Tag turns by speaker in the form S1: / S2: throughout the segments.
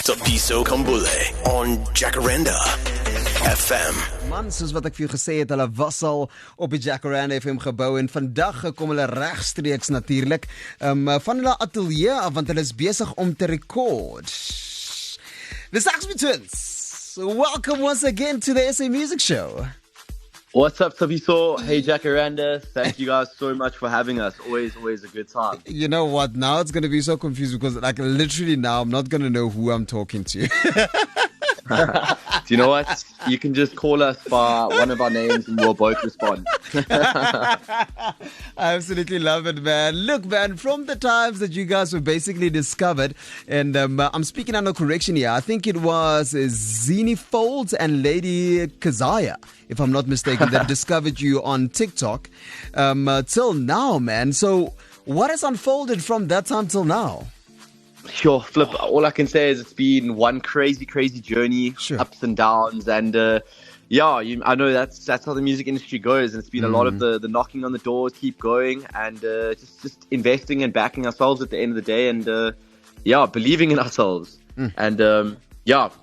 S1: Tapiso Kambule on Jacaranda FM.
S2: Man, soos wat ek vir jou gesê het, hulle was al op die Jacaranda FM gebou en vandag kom hulle regstreeks natuurlik van hulle ateljee af want hulle is besig om te rekord. The Saxby Twins, welcome once again to the SA Music Show.
S3: What's up, Tapiso? Hey, Jacaranda. Thank you guys so much for having us. Always a good time.
S2: You know what? Now it's going to be so confusing because literally now I'm not going to know who I'm talking to.
S3: Do you know what? You can just call us by one of our names and we'll both respond.
S2: I absolutely love it, man. Look, man, from the times that you guys were basically discovered, and I'm speaking under correction here, I think it was Zini Folds and Lady Kazaya, if I'm not mistaken, that discovered you on TikTok till now, man. So what has unfolded from that time till now?
S3: Sure, Flip. All I can say is it's been one crazy journey,
S2: sure.
S3: Ups and downs, and I know that's how the music industry goes, and it's been a lot of the knocking on the doors, keep going, and just investing and backing ourselves at the end of the day, and believing in ourselves, and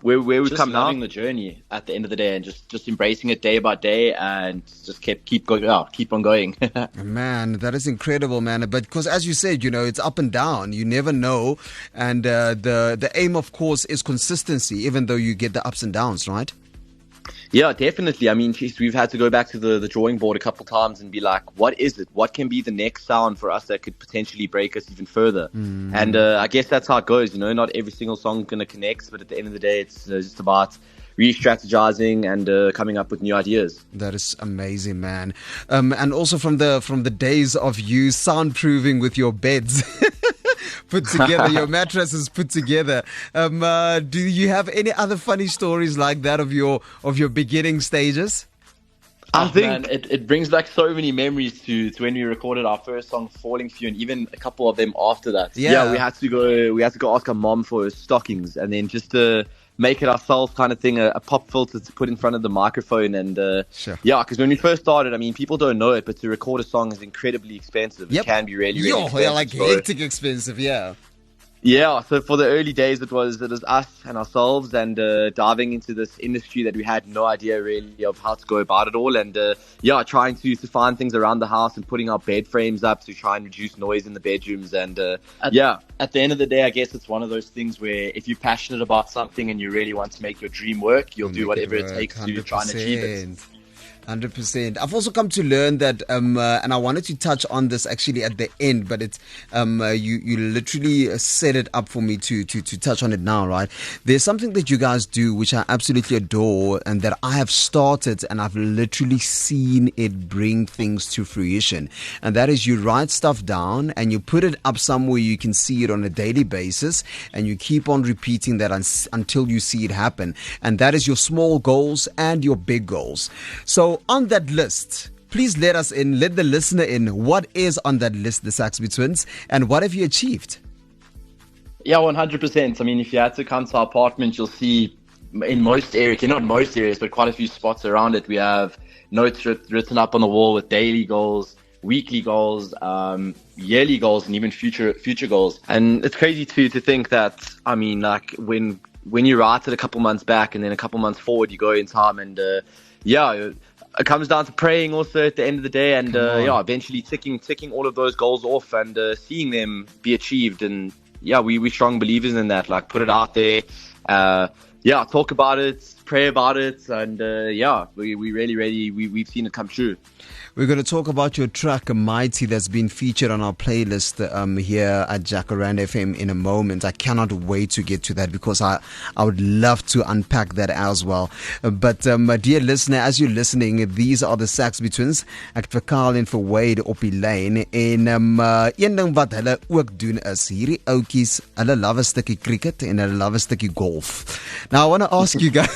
S3: where we've come now. Loving the journey at the end of the day, and just embracing it day by day, and just keep on going.
S2: Man, that is incredible, man. But because as you said, you know, it's up and down. You never know, and the aim, of course, is consistency, even though you get the ups and downs, right?
S3: Yeah, definitely. I mean, we've had to go back to the drawing board a couple of times and be like, what is it? What can be the next sound for us that could potentially break us even further? And I guess that's how it goes. You know, not every single song is going to connect, but at the end of the day, it's just about re-strategizing and coming up with new ideas.
S2: That is amazing, man. And also from the days of you soundproofing with your beds. Put together, your mattress is put together. Do you have any other funny stories like that of your beginning stages?
S3: I think it brings back so many memories to when we recorded our first song, Falling For You, and even a couple of them after that.
S2: Yeah,
S3: we had to go ask our mom for her stockings, and then just to make it ourselves kind of thing, a pop filter to put in front of the microphone. And
S2: sure.
S3: Because when we first started, I mean, people don't know it, but to record a song is incredibly expensive.
S2: Yep.
S3: It can be really expensive.
S2: Yeah, like hectic expensive, yeah.
S3: Yeah, so for the early days, it was us and ourselves, and diving into this industry that we had no idea really of how to go about it all, and trying to find things around the house and putting our bed frames up to try and reduce noise in the bedrooms, and at the end of the day, I guess it's one of those things where if you're passionate about something and you really want to make your dream work, you'll do whatever it takes
S2: 100%.
S3: To try and achieve it.
S2: 100%. I've also come to learn that, and I wanted to touch on this actually at the end, but it's you literally set it up for me to touch on it now, right? There's something that you guys do which I absolutely adore, and that I have started, and I've literally seen it bring things to fruition, and that is you write stuff down and you put it up somewhere you can see it on a daily basis, and you keep on repeating that until you see it happen, and that is your small goals and your big goals. So on that list, please let the listener in. What is on that list, the Saxby Twins, and what have you achieved?
S3: Yeah, 100%. I mean, if you had to come to our apartment, you'll see in most areas, not most areas, but quite a few spots around it, we have notes written up on the wall with daily goals, weekly goals, yearly goals, and even future goals. And it's crazy to think that, I mean, like when you write it a couple months back and then a couple months forward, you go in time, and it comes down to praying also at the end of the day, and eventually ticking all of those goals off and seeing them be achieved. And we're strong believers in that. Like, put it out there, talk about it, pray about it, and we really we've seen it come true.
S2: We're going to talk about your track Mighty that's been featured on our playlist here at Jacaranda FM in a moment. I cannot wait to get to that because I would love to unpack that as well. But my dear listener, as you're listening, these are the Saxby Twins. Ek vir Karl en vir Wayde op die lyn, en een ding wat hulle ook doen is hierdie oudjies, hulle love 'n stukkie cricket en hulle love 'n stukkie golf. Now I want to ask you guys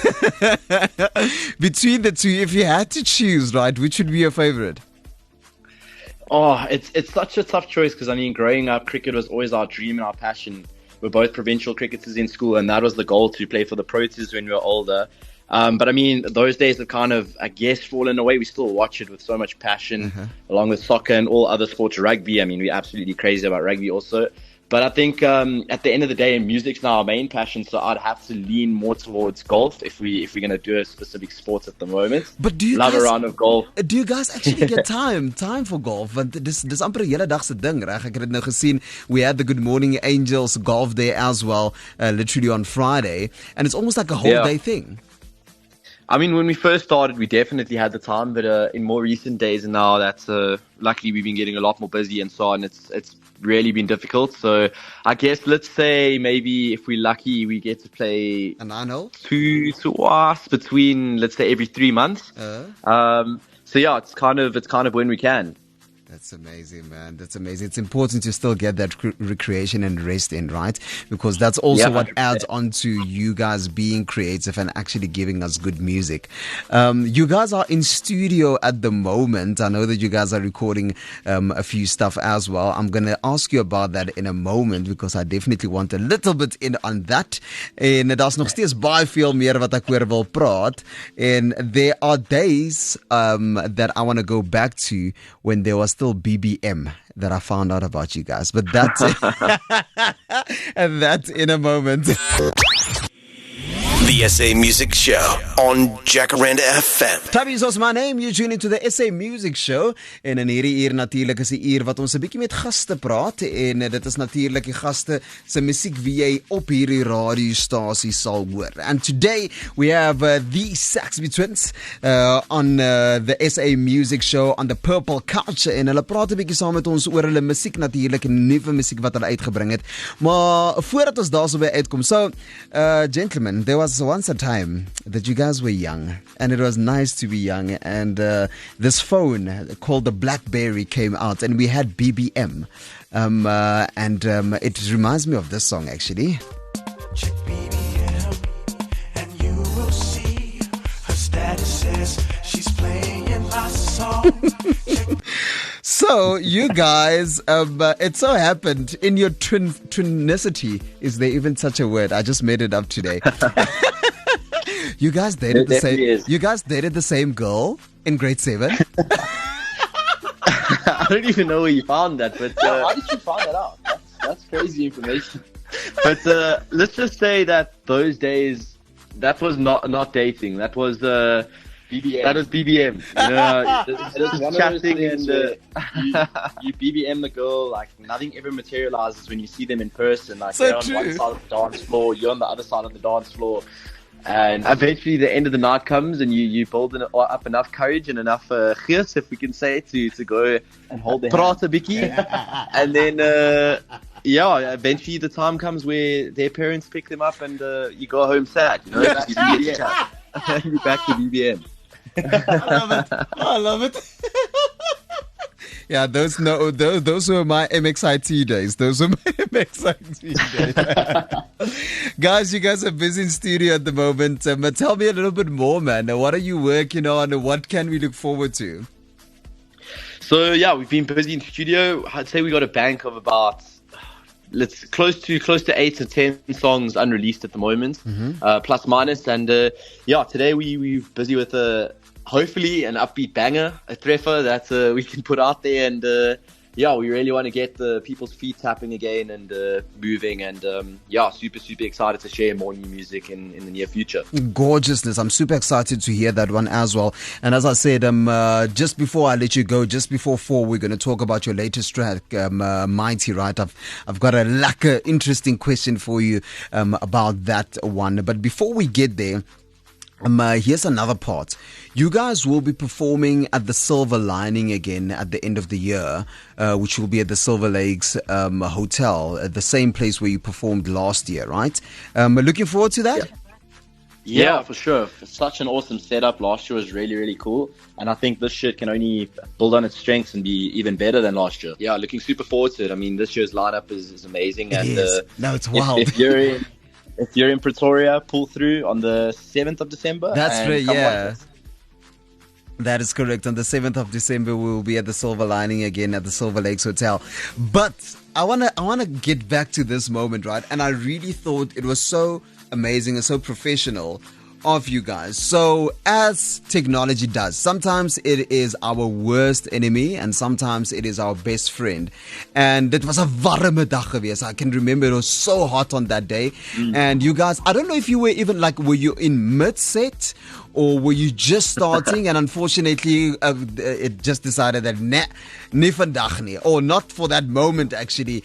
S2: between the two, if you had to choose, right, which would be your favorite?
S3: Oh, it's such a tough choice because, I mean, growing up, cricket was always our dream and our passion. We're both provincial cricketers in school, and that was the goal, to play for the Proteas when we were older. But I mean, those days have kind of, I guess, fallen away. We still watch it with so much passion, along with soccer and all other sports. Rugby, I mean, we're absolutely crazy about rugby also. But I think at the end of the day, music's now our main passion, so I'd have to lean more towards golf if we're gonna do a specific sport at the moment.
S2: But do you
S3: love
S2: guys,
S3: a round of golf?
S2: Do you guys actually get time for golf? Want dis amper 'n hele dag se ding, reg? Ek het dit nou gesien. We had the Good Morning Angels golf day as well, literally on Friday, and it's almost like a whole day thing.
S3: I mean, when we first started, we definitely had the time, but in more recent days and now, that's luckily we've been getting a lot more busy and so on. It's really been difficult. So I guess let's say maybe if we're lucky, we get to play
S2: a 9-hole
S3: to us between, let's say, every 3 months. So yeah, it's kind of when we can.
S2: That's amazing, man. That's amazing. It's important to still get that recreation and rest in, right? Because that's also what adds on to you guys being creative and actually giving us good music. You guys are in studio at the moment. I know that you guys are recording a few stuff as well. I'm going to ask you about that in a moment because I definitely want a little bit in on that. En daar's nog steeds baie veel meer wat ek oor wil praat. And there are days that I want to go back to when there was still BBM that I found out about you guys, but that's and that's in a moment.
S1: The SA Music Show on Jacaranda FM.
S2: Tabby is my name. You tune into the SA Music Show. En in hierdie uur natuurlik is 'n uur wat ons 'n bietjie met gaste praat en dit is natuurlik die gaste se musiek wie jy op hierdie radiostasie sal hoor. And today we have the Saxby twins on the SA Music Show on the Purple Couch en hulle praat 'n bietjie saam met ons oor hulle musiek natuurlik en nuwe musiek wat hulle uitgebring het. Maar voordat ons daarsoby uitkom, so gentlemen, there was once a time that you guys were young and it was nice to be young and this phone called the BlackBerry came out and we had BBM and it reminds me of this song actually.
S4: Check BBM and you will see her status says she's playing my song.
S2: So you guys, it so happened in your twinicity, is there even such a word? I just made it up today. You guys dated the same. You guys dated the same girl in grade 7.
S3: I don't even know where you found that, but how did you find that out? That's crazy information. But let's just say that those days, that was not dating. That was BBM. That was BBM. You know, just chatting and you BBM the girl. Like nothing ever materializes when you see them in person. Like
S2: so
S3: they're on one side of the dance floor, you're on the other side of the dance floor. And eventually the end of the night comes and you build up enough courage and enough gees, if we can say, to go and hold their praat a bikkie. And then, eventually the time comes where their parents pick them up and you go home sad. You know, you're back to BBM.
S2: I love it. Yeah, those were my MXIT days. Those were my MXIT days. Guys, you guys are busy in studio at the moment. But tell me a little bit more, man. What are you working on and what can we look forward to?
S3: So, yeah, we've been busy in studio. I'd say we got a bank of about close to 8 to 10 songs unreleased at the moment, plus minus. And today we're busy with hopefully an upbeat banger, a treffer that we can put out there. And we really want to get the people's feet tapping again and moving. And super excited to share more new music in the near future.
S2: Gorgeousness. I'm super excited to hear that one as well. And as I said, just before I let you go, just before 4, we're going to talk about your latest track, Mighty, right? I've got a interesting question for you about that one. But before we get there, here's another part. You guys will be performing at the Silver Lining again at the end of the year, which will be at the Silver Lakes Hotel, at the same place where you performed last year, right? Looking forward to that?
S3: Yeah, for sure. Such an awesome setup. Last year was really, really cool. And I think this shit can only build on its strengths and be even better than last year. Yeah, looking super forward to it. I mean, this year's lineup is amazing. And
S2: no, it's wild.
S3: If you're in Pretoria, pull through on the 7th of December.
S2: That's right, yeah. That is correct. On the 7th of December, we will be at the Silver Lining again at the Silver Lakes Hotel. But I wanna get back to this moment, right? And I really thought it was so amazing and so professional of you guys. So, as technology does, sometimes it is our worst enemy and sometimes it is our best friend. And it was a warme dag geweest. I can remember it was so hot on that day. And you guys, I don't know if you were even like, were you in mid-set? Or were you just starting and unfortunately it just decided that nie vandag nie, or not for that moment actually,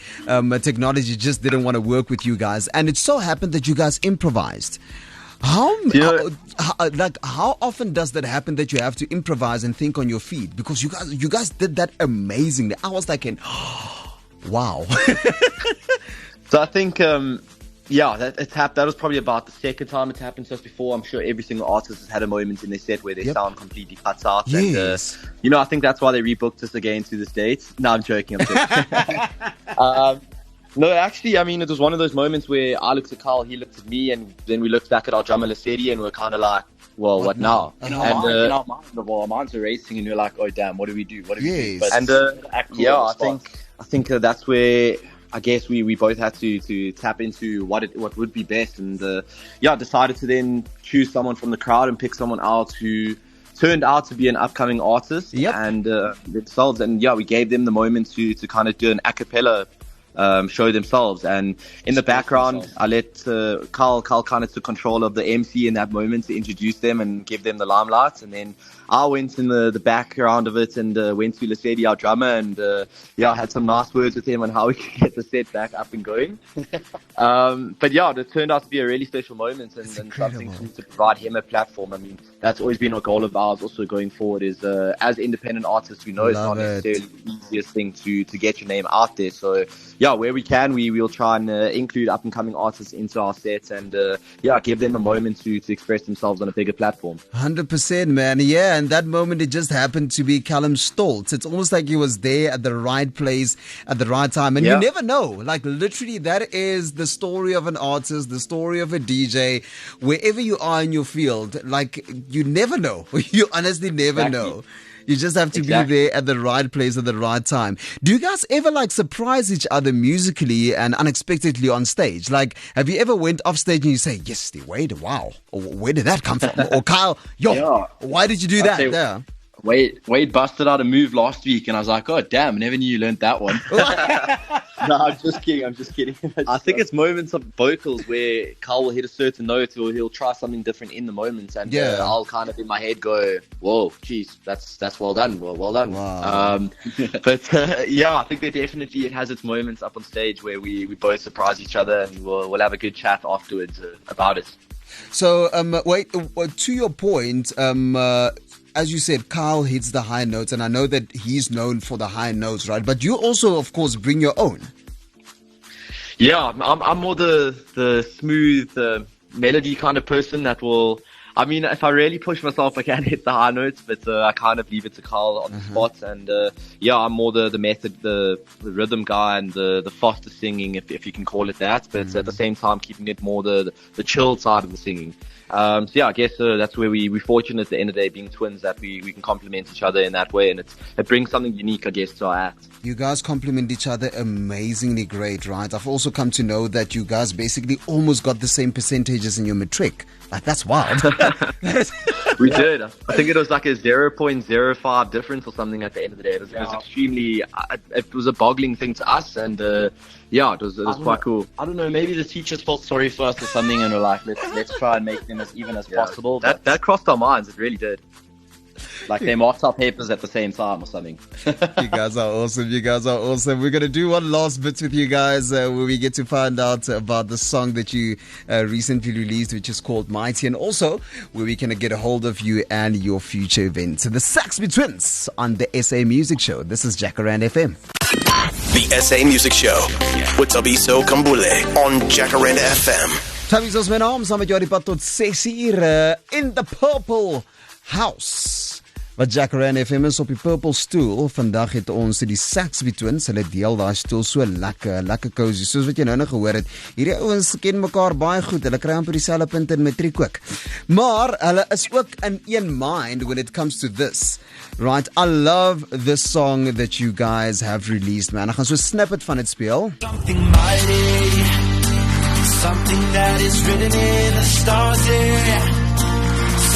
S2: technology just didn't want to work with you guys, and it so happened that you guys improvised. How often does that happen, that you have to improvise and think on your feet? Because you guys did that amazingly. I was like, wow.
S3: So I think that was probably about the second time it's happened to us before. I'm sure every single artist has had a moment in their set where their sound completely cuts out.
S2: Yes.
S3: And, I think that's why they rebooked us again to the States. No, I'm joking. No, actually, I mean, it was one of those moments where I looked at Carl, he looked at me, and then we looked back at our drummer Lesedi and we're kind of like, well, what now? In our minds are racing and we're like, oh, damn, what do we do? What do we do? But, I think that's where I guess we both had to tap into what would be best, and decided to then choose someone from the crowd and pick someone out who turned out to be an upcoming artist and themselves, and we gave them the moment to kind of do an a cappella show themselves. And in the background, I let Carl kind of took control of the MC in that moment to introduce them and give them the limelight. And then I went in the background of it and went to Lesedi, our drummer, and had some nice words with him on how we could get the set back up and going. But it turned out to be a really special moment and something to provide him a platform. I mean, that's always been a goal of ours also going forward, is as independent artists, we know it's not necessarily the easiest thing to get your name out there. So where we can, we will try and include up and coming artists into our sets and give them a moment to express themselves on a bigger platform.
S2: 100%, man. Yeah, and that moment, it just happened to be Callum Stoltz. It's almost like he was there at the right place at the right time. And you never know. Like, literally, that is the story of an artist, the story of a DJ. Wherever you are in your field, like, you never know. You honestly never know. You just have to be there at the right place at the right time. Do you guys ever like surprise each other musically and unexpectedly on stage? Like, have you ever went off stage and you say, yes, Wayde, wow, or, where did that come from? Or Kyle, why did you do that?
S3: Wayde busted out a move last week and I was like, oh, damn, I never knew you learned that one. No, I'm just kidding. I think it's moments of vocals where Carl will hit a certain note or he'll try something different in the moment, and I'll kind of in my head go, whoa, geez, that's well done. Well done. Wow. But I think that definitely it has its moments up on stage where we both surprise each other and we'll have a good chat afterwards about it.
S2: So, to your point, as you said, Carl hits the high notes, and I know that he's known for the high notes, right? But you also, of course, bring your own.
S3: Yeah, I'm more the smooth melody kind of person that will. I mean, if I really push myself, I can hit the high notes, but I kind of leave it to Carl on the spot. And I'm more the method, the rhythm guy, and the faster singing, if you can call it that. But at the same time, keeping it more the chilled side of the singing. I guess that's where we're fortunate at the end of the day, being twins, that we can complement each other in that way, and it brings something unique, I guess, to our act.
S2: You guys complement each other amazingly great, right? I've also come to know that you guys basically almost got the same percentages in your matric. Like, that's wild.
S3: We did. I think it was like a 0.05 difference or something at the end of the day. It was extremely, it was a boggling thing to us, and it was quite cool. I don't know, maybe the teachers felt sorry for us or something and were like, let's try and make them as even as possible. That crossed our minds, it really did. Like they marked our papers at the same time or something.
S2: You guys are awesome. We're going to do one last bit with you guys where we get to find out about the song that you recently released, which is called Mighty, and also where we can get a hold of you and your future events. The Saxby Twins on the SA Music Show. This is Jacaranda FM.
S1: The SA Music Show with Tabiso Kambule on Jacaranda FM.
S2: Tabiso is my naam, saam met jou die pad tot 6 uur in the Purple House. Wat Jacaranda FM is op die Purple Stoel. Vandag het ons die Saxby Twins. Hulle deel daai stoel so lekker cozy. Soos wat jy nou gehoor het. Hierdie ouens ken mekaar baie goed. Hulle kry amper dieselfde punte in matriek ook. Maar hulle is ook in een mind when it comes to this. Right? I love this song that you guys have released, man. Ek gaan so 'n snippet van dit speel.
S4: Something mighty, something that is written in the stars, yeah.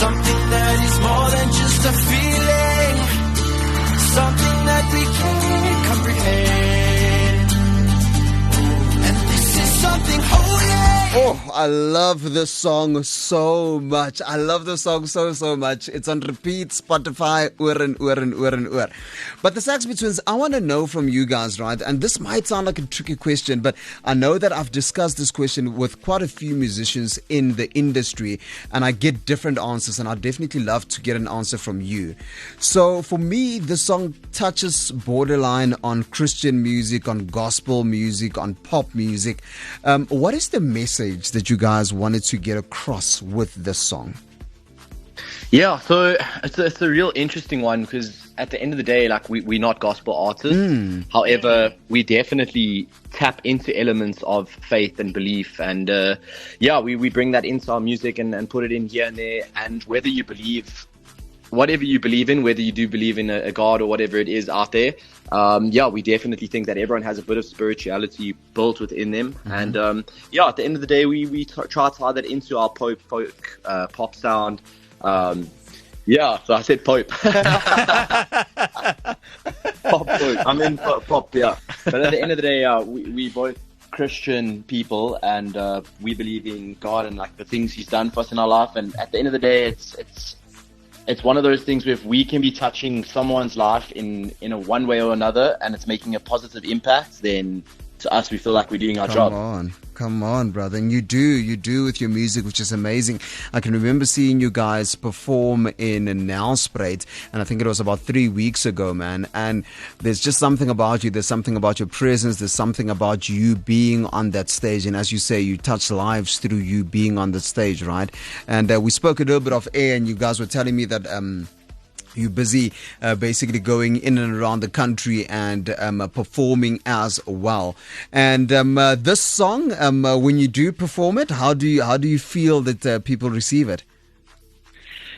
S4: something that is more than just a feeling, something that we can't comprehend. And this is something holy.
S2: Oh, I love this song so much. I love the song so much. It's on repeat, Spotify, oor and oor and oor and oor. But the Saxby Twins, I want to know from you guys, right? And this might sound like a tricky question, but I know that I've discussed this question with quite a few musicians in the industry, and I get different answers, and I'd definitely love to get an answer from you. So for me, the song touches borderline on Christian music, on gospel music, on pop music. What is the message that you guys wanted to get across with this song?
S3: Yeah, so it's a real interesting one, because at the end of the day, like, we're not gospel artists. However, we definitely tap into elements of faith and belief, and we bring that into our music and put it in here and there. And whether you believe whatever you believe in, whether you do believe in a God or whatever it is out there, we definitely think that everyone has a bit of spirituality built within them. And at the end of the day, we try to tie that into our pop sound. So I said Pope. Pop. I mean pop, yeah. But at the end of the day, we both Christian people, and we believe in God and like the things He's done for us in our life. And at the end of the day, it's one of those things where if we can be touching someone's life in a one way or another, and it's making a positive impact, then to us, we feel like we're doing our job.
S2: Come on, brother. And you do with your music, which is amazing. I can remember seeing you guys perform in Nelspruit, and I think it was about 3 weeks ago, man. And there's just something about you. There's something about your presence. There's something about you being on that stage. And as you say, you touch lives through you being on the stage, right? And we spoke a little bit off air, and you guys were telling me that you're busy basically going in and around the country and performing as well. And this song, when you do perform it, how do you feel that people receive it?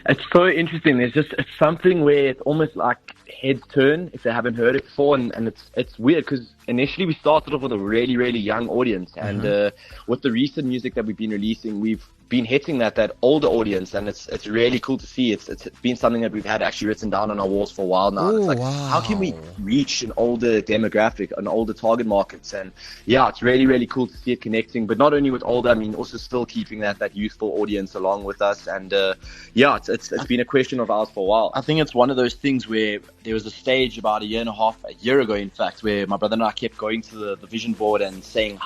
S3: It's so interesting. It's something where it's almost like heads turn if they haven't heard it before, and it's weird because initially we started off with a really, really young audience, and with the recent music that we've been releasing, we've been hitting that older audience, and it's really cool to see. It's been something that we've had actually written down on our walls for a while now.
S2: Oh,
S3: it's like,
S2: wow.
S3: How can we reach an older demographic, an older target markets? And it's really, really cool to see it connecting, but not only with older, I mean, also still keeping that youthful audience along with us. And it's been a question of ours for a while. I think it's one of those things where there was a stage about a year ago, in fact, where my brother and I kept going to the vision board and saying,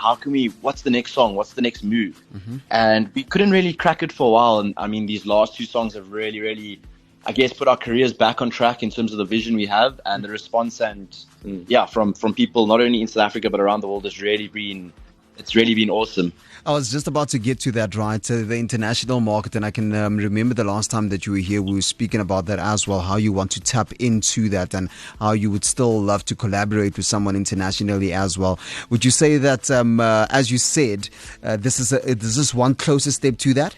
S3: what's the next song? What's the next move? And we couldn't really crack it for a while. And I mean, these last two songs have really, really, I guess, put our careers back on track in terms of the vision we have, and the response from people not only in South Africa but around the world has really been awesome.
S2: I was just about to get to that, right? The international market, and I can remember the last time that you were here, we were speaking about that as well, how you want to tap into that and how you would still love to collaborate with someone internationally as well. Would you say that, as you said, this is one closer step to that?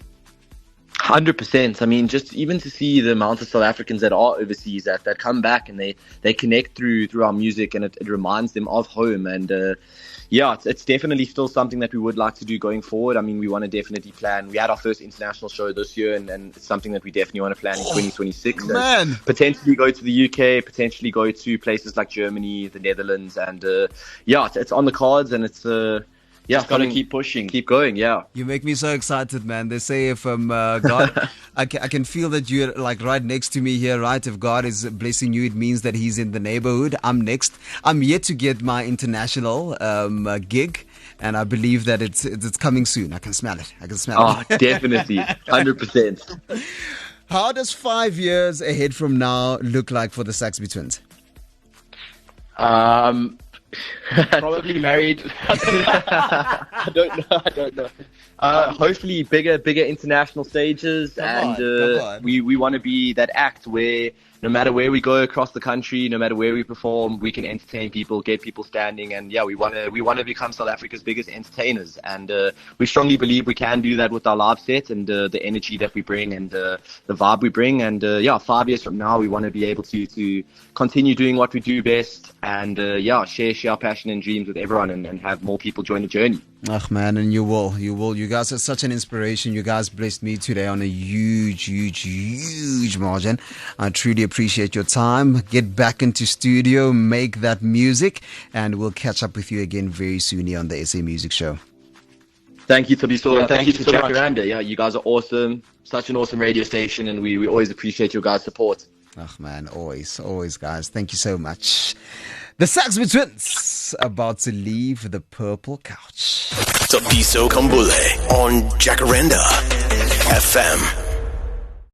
S3: 100%. I mean, just even to see the amount of South Africans that are overseas that come back and they connect through our music, and it reminds them of home. And it's definitely still something that we would like to do going forward. I mean, we want to definitely plan. We had our first international show this year, and it's something that we definitely want to plan in 2026.
S2: Man.
S3: Potentially go to the UK, potentially go to places like Germany, the Netherlands, and it's on the cards, and it's just got to keep pushing, keep going. Yeah,
S2: you make me so excited, man. They say if God, I can feel that you're like right next to me here, right? If God is blessing you, it means that He's in the neighborhood. I'm next. I'm yet to get my international gig, and I believe that it's coming soon. I can smell it.
S3: Oh, definitely, 100%.
S2: How does 5 years ahead from now look like for the Saxby Twins?
S3: Probably married. I don't know. Hopefully bigger international stages, we want to be that act where no matter where we go across the country, no matter where we perform, we can entertain people, get people standing, and we want to become South Africa's biggest entertainers. And we strongly believe we can do that with our live set and the energy that we bring and the vibe we bring. And 5 years from now, we want to be able to continue doing what we do best and share our passion and dreams with everyone and have more people join the journey.
S2: Ach man, and you will. You guys are such an inspiration. You guys blessed me today on a huge margin. I truly appreciate your time. Get back into studio, make that music, and we'll catch up with you again very soon here on the SA Music Show.
S3: Thank you, Tabiso. Thank you to Jacaranda. Yeah, you guys are awesome. Such an awesome radio station, and we always appreciate your guys' support.
S2: Ach man, always guys. Thank you so much. The Saxby twins about to leave the purple couch.
S1: Tabiso Kambule on Jacaranda FM.